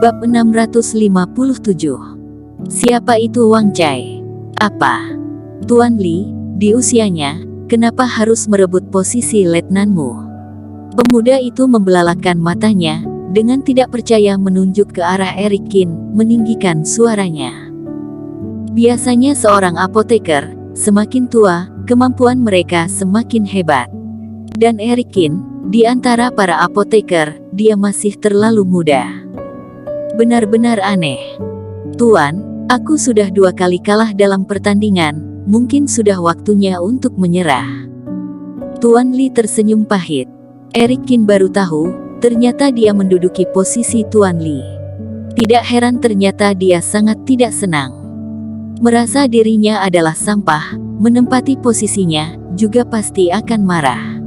Bab 657. Siapa itu Wang Cai? Apa? Tuan Li, di usianya, kenapa harus merebut posisi letnanmu? Pemuda itu membelalakan matanya, dengan tidak percaya menunjuk ke arah Eric Qin, meninggikan suaranya. Biasanya seorang apoteker, semakin tua, kemampuan mereka semakin hebat. Dan Eric Qin, di antara para apoteker, dia masih terlalu muda. Benar-benar aneh. Tuan, aku sudah 2 kali kalah dalam pertandingan, mungkin sudah waktunya untuk menyerah. Tuan Li tersenyum pahit. Eric Qin baru tahu, ternyata dia menduduki posisi Tuan Li. Tidak heran ternyata dia sangat tidak senang. Merasa dirinya adalah sampah, menempati posisinya, juga pasti akan marah.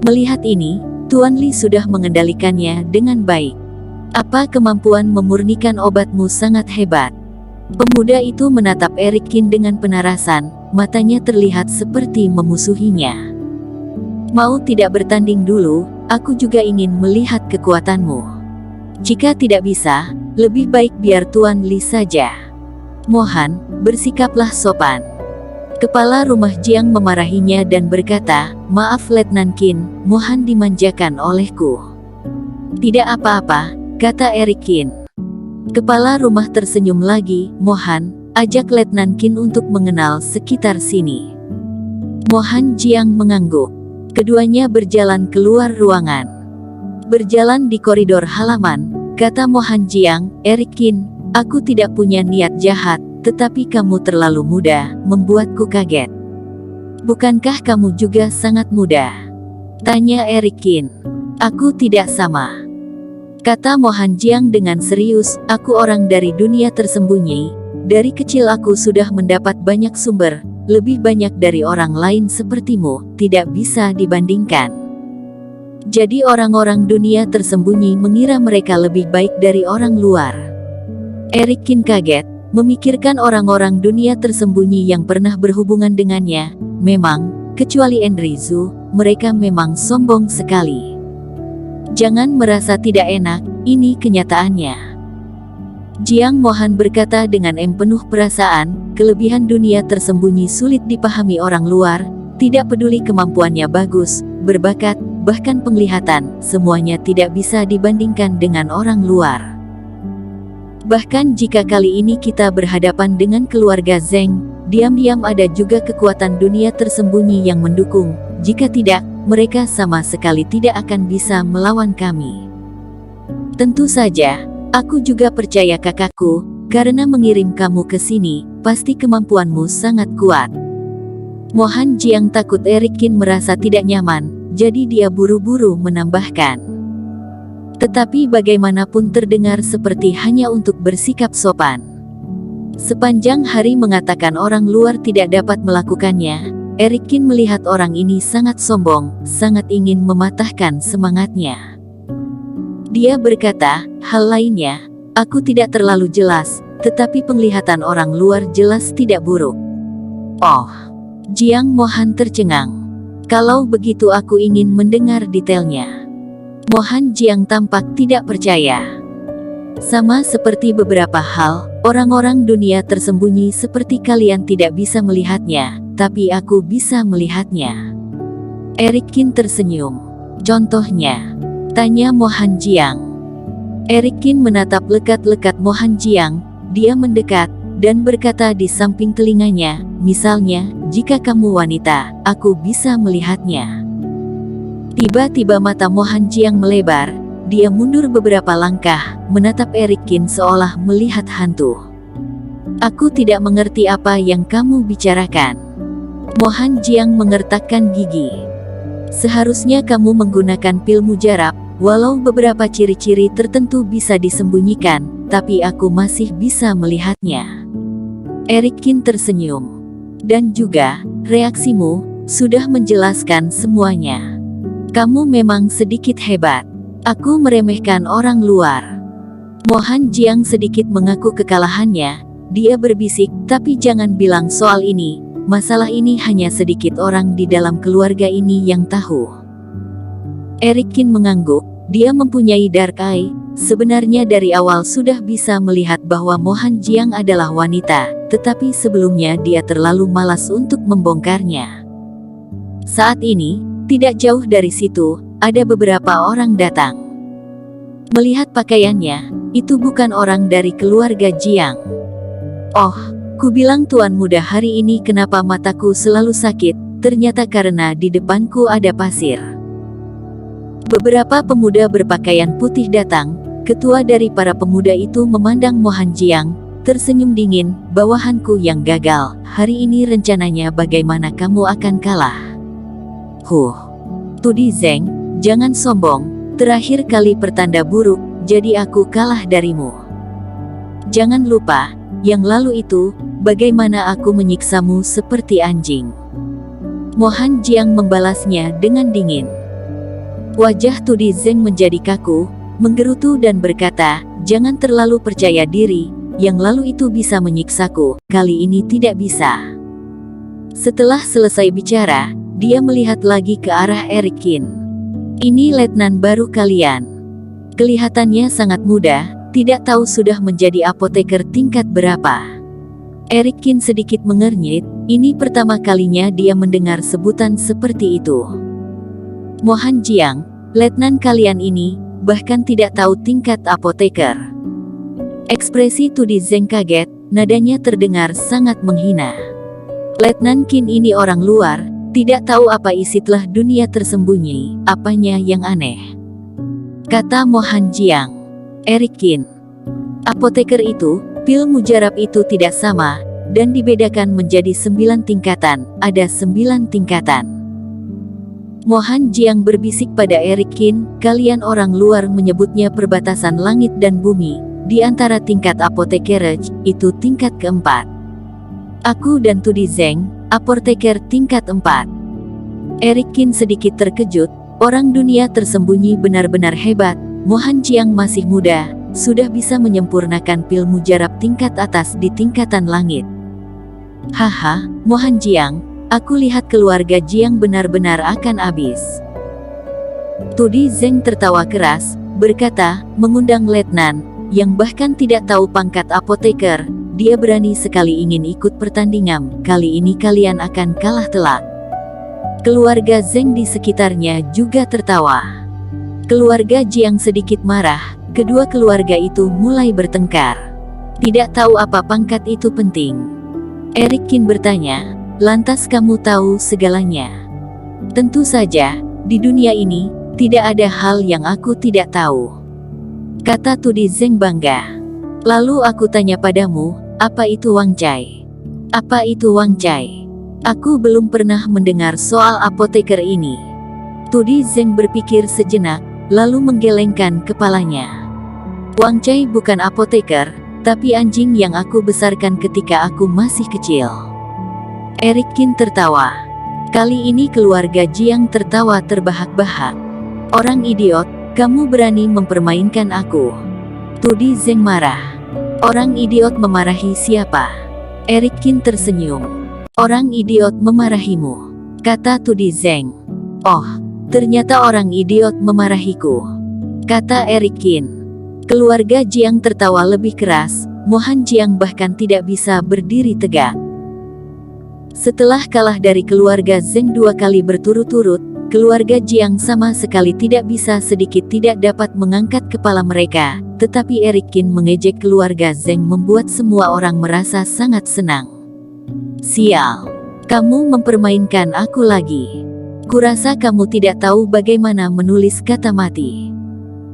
Melihat ini, Tuan Li sudah mengendalikannya dengan baik. Apa kemampuan memurnikan obatmu sangat hebat. Pemuda itu menatap Eric Qin dengan penarasan, matanya terlihat seperti memusuhinya. Mau tidak bertanding dulu, aku juga ingin melihat kekuatanmu. Jika tidak bisa, lebih baik biar Tuan Li saja. Mohon, bersikaplah sopan. Kepala rumah Jiang memarahinya dan berkata, maaf Letnan Qin, mohon dimanjakan olehku. Tidak apa-apa, kata Eric Qin. Kepala rumah tersenyum lagi, mohon, ajak Letnan Qin untuk mengenal sekitar sini. Mohan Jiang mengangguk. Keduanya berjalan keluar ruangan. Berjalan di koridor halaman, kata Mohan Jiang, Eric Qin, aku tidak punya niat jahat, tetapi kamu terlalu muda, membuatku kaget. Bukankah kamu juga sangat muda? Tanya Eric Qin. Aku tidak sama. Kata Mohan Jiang dengan serius, aku orang dari dunia tersembunyi, dari kecil aku sudah mendapat banyak sumber, lebih banyak dari orang lain sepertimu, tidak bisa dibandingkan. Jadi orang-orang dunia tersembunyi mengira mereka lebih baik dari orang luar. Eric Qin kaget, memikirkan orang-orang dunia tersembunyi yang pernah berhubungan dengannya, memang, kecuali Enrizu, mereka memang sombong sekali. Jangan merasa tidak enak, ini kenyataannya. Jiang Mohan berkata dengan penuh perasaan, kelebihan dunia tersembunyi sulit dipahami orang luar, tidak peduli kemampuannya bagus, berbakat, bahkan penglihatan, semuanya tidak bisa dibandingkan dengan orang luar. Bahkan jika kali ini kita berhadapan dengan keluarga Zeng, diam-diam ada juga kekuatan dunia tersembunyi yang mendukung, jika tidak, mereka sama sekali tidak akan bisa melawan kami. Tentu saja, aku juga percaya kakakku, karena mengirim kamu ke sini, pasti kemampuanmu sangat kuat. Mohan Jiang takut Eric Qin merasa tidak nyaman, jadi dia buru-buru menambahkan. Tetapi bagaimanapun terdengar seperti hanya untuk bersikap sopan. Sepanjang hari mengatakan orang luar tidak dapat melakukannya, Eric Qin melihat orang ini sangat sombong, sangat ingin mematahkan semangatnya. Dia berkata, hal lainnya, aku tidak terlalu jelas, tetapi penglihatan orang luar jelas tidak buruk. Oh, Jiang Mohan tercengang. Kalau begitu aku ingin mendengar detailnya. Mohan Jiang tampak tidak percaya. Sama seperti beberapa hal, orang-orang dunia tersembunyi seperti kalian tidak bisa melihatnya, tapi aku bisa melihatnya. Eric Qin tersenyum. Contohnya? Tanya Mohan Jiang. Eric Qin menatap lekat-lekat Mohan Jiang, dia mendekat, dan berkata di samping telinganya, misalnya, jika kamu wanita, aku bisa melihatnya. Tiba-tiba mata Mohan Jiang melebar, dia mundur beberapa langkah, menatap Eric Qin seolah melihat hantu. Aku tidak mengerti apa yang kamu bicarakan. Mohan Jiang mengertakkan gigi. Seharusnya kamu menggunakan pil mujarab, walau beberapa ciri-ciri tertentu bisa disembunyikan, tapi aku masih bisa melihatnya. Eric Qin tersenyum. Dan juga, reaksimu, sudah menjelaskan semuanya. Kamu memang sedikit hebat. Aku meremehkan orang luar. Mohan Jiang sedikit mengaku kekalahannya, dia berbisik, tapi jangan bilang soal ini, masalah ini hanya sedikit orang di dalam keluarga ini yang tahu. Eric Qin mengangguk, dia mempunyai dark eye. Sebenarnya dari awal sudah bisa melihat bahwa Mo Han Jiang adalah wanita, tetapi sebelumnya dia terlalu malas untuk membongkarnya. Saat ini, tidak jauh dari situ, ada beberapa orang datang. Melihat pakaiannya, itu bukan orang dari keluarga Jiang. Oh, ku bilang tuan muda hari ini kenapa mataku selalu sakit, ternyata karena di depanku ada pasir. Beberapa pemuda berpakaian putih datang. Ketua dari para pemuda itu memandang Mo Han Jiang, tersenyum dingin, bawahanku yang gagal, hari ini rencananya bagaimana kamu akan kalah? Tudi Zeng, jangan sombong, terakhir kali pertanda buruk, jadi aku kalah darimu. Jangan lupa, yang lalu itu, bagaimana aku menyiksamu seperti anjing. Mo Han Jiang membalasnya dengan dingin. Wajah Tudi Zeng menjadi kaku, menggerutu dan berkata, jangan terlalu percaya diri, yang lalu itu bisa menyiksaku, kali ini tidak bisa. Setelah selesai bicara, dia melihat lagi ke arah Eric Qin. Ini letnan baru kalian. Kelihatannya sangat muda, tidak tahu sudah menjadi apoteker tingkat berapa. Eric Qin sedikit mengernyit, ini pertama kalinya dia mendengar sebutan seperti itu. Mo Han Jiang, letnan kalian ini, bahkan tidak tahu tingkat apoteker. Ekspresi Tudi Zeng kaget, nadanya terdengar sangat menghina. Letnan Qin ini orang luar, tidak tahu apa isi telah dunia tersembunyi, apanya yang aneh. Kata Mo Han Jiang. Eric Qin. Apoteker itu, pil mujarab itu tidak sama, dan dibedakan menjadi 9 tingkatan, ada 9 tingkatan. Mo Han Jiang berbisik pada Eric Qin, kalian orang luar menyebutnya perbatasan langit dan bumi, di antara tingkat apotekerage, itu tingkat keempat. Aku dan Tudi Zeng, apoteker tingkat 4. Eric Qin sedikit terkejut, orang dunia tersembunyi benar-benar hebat, Mo Han Jiang masih muda, sudah bisa menyempurnakan pil mujarab tingkat atas di tingkatan langit. Haha, Mo Han Jiang, aku lihat keluarga Jiang benar-benar akan habis. Tudi Zeng tertawa keras, berkata, mengundang letnan, yang bahkan tidak tahu pangkat apoteker, dia berani sekali ingin ikut pertandingan, kali ini kalian akan kalah telak. Keluarga Zeng di sekitarnya juga tertawa. Keluarga Jiang sedikit marah, kedua keluarga itu mulai bertengkar. Tidak tahu apa pangkat itu penting. Eric Qin bertanya, lantas kamu tahu segalanya? Tentu saja, di dunia ini, tidak ada hal yang aku tidak tahu. Kata Tudi Zeng bangga. Lalu aku tanya padamu, apa itu Wang Cai? Apa itu Wang Cai? Aku belum pernah mendengar soal apoteker ini. Tudi Zeng berpikir sejenak, lalu menggelengkan kepalanya. Wang Cai bukan apoteker, tapi anjing yang aku besarkan ketika aku masih kecil. Eric Qin tertawa. Kali ini keluarga Jiang tertawa terbahak-bahak. Orang idiot, kamu berani mempermainkan aku. Tudi Zeng marah. Orang idiot memarahi siapa? Eric Qin tersenyum. Orang idiot memarahimu, kata Tudi Zeng. Oh, ternyata orang idiot memarahiku, kata Eric Qin. Keluarga Jiang tertawa lebih keras, Mo Han Jiang bahkan tidak bisa berdiri tegak. Setelah kalah dari keluarga Zeng 2 kali berturut-turut, keluarga Jiang sama sekali tidak bisa sedikit tidak dapat mengangkat kepala mereka, tetapi Eric Qin mengejek keluarga Zeng membuat semua orang merasa sangat senang. Sial, kamu mempermainkan aku lagi. Kurasa kamu tidak tahu bagaimana menulis kata mati.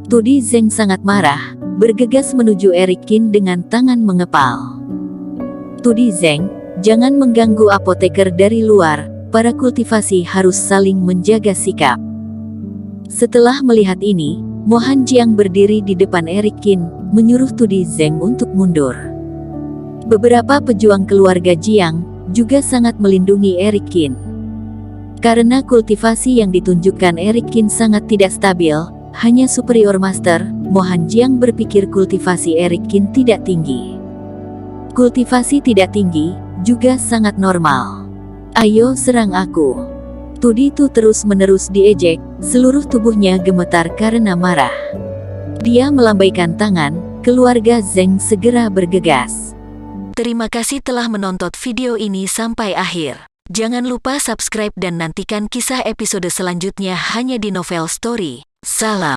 Tudi Zeng sangat marah, bergegas menuju Eric Qin dengan tangan mengepal. Tudi Zeng, jangan mengganggu apoteker dari luar, para kultivasi harus saling menjaga sikap. Setelah melihat ini, Mo Han Jiang berdiri di depan Eric Qin, menyuruh Tudi Zeng untuk mundur. Beberapa pejuang keluarga Jiang juga sangat melindungi Eric Qin. Karena kultivasi yang ditunjukkan Eric Qin sangat tidak stabil, hanya superior master, Mo Han Jiang berpikir kultivasi Eric Qin tidak tinggi. Kultivasi tidak tinggi, juga sangat normal. Ayo serang aku. Tu Di terus-menerus diejek, seluruh tubuhnya gemetar karena marah. Dia melambaikan tangan, keluarga Zeng segera bergegas. Terima kasih telah menonton video ini sampai akhir. Jangan lupa subscribe dan nantikan kisah episode selanjutnya hanya di Novel Story. Salam.